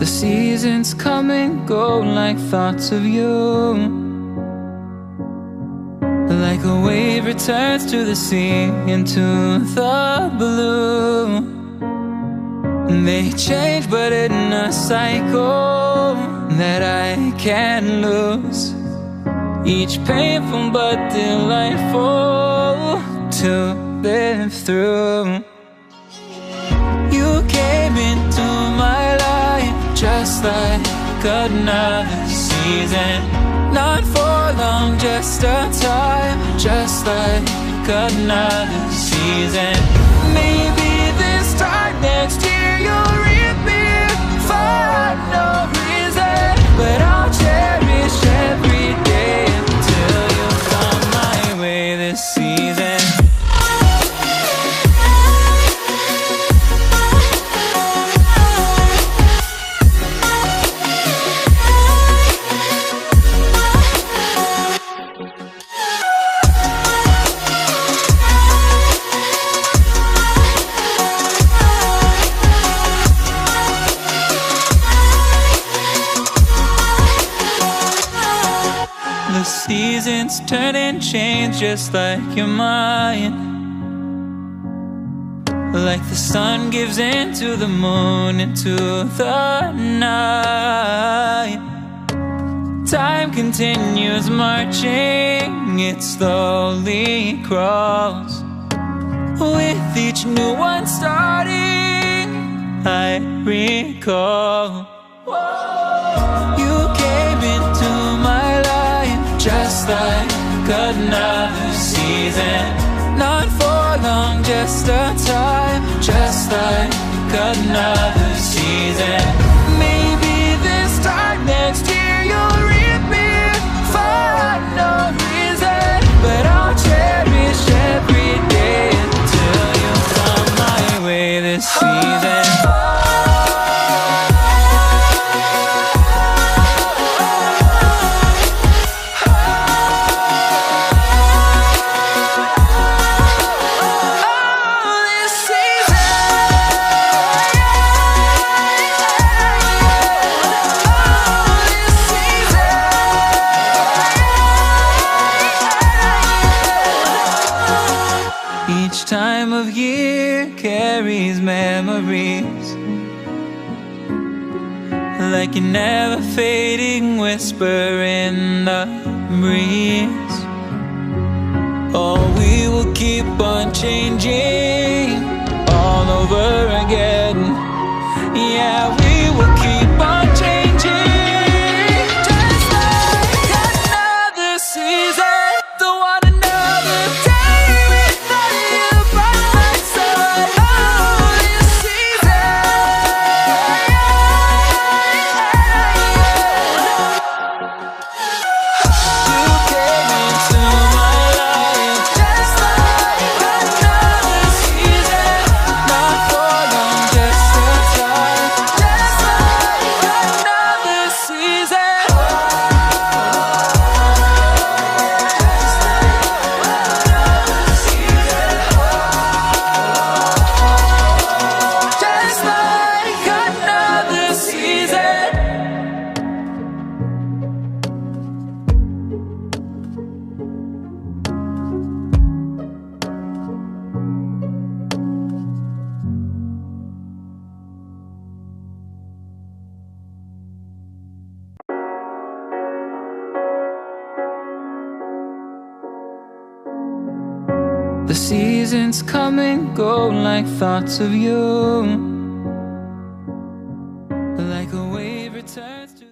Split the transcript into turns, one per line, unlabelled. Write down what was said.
The seasons come and go like thoughts of you. Like a wave returns to the sea, into the blue. They change but in a cycle that I can't lose. Each painful but delightful to live through. You came into my life just like another season. Not for long, just a time, just like another season. Maybe this time next year you'll reappear for no reason, but I'll cherish every day until you come my way this season. Seasons turn and change just like your mind. Like the sun gives into the moon, into the night. Time continues marching, it slowly crawls. With each new one starting, I recall. You came into my life just like another season. Not for long, just a time, just like another season. Maybe this time next year you'll reappear for no reason, but I'll cherish every day until you come my way this season. Time of year carries memories, like a never fading whisper in the breeze. Oh, we will keep on changing all over again. Yeah, we will keep on changing, just like another season. Don't want another day. The seasons come and go like thoughts of you. Like a wave returns to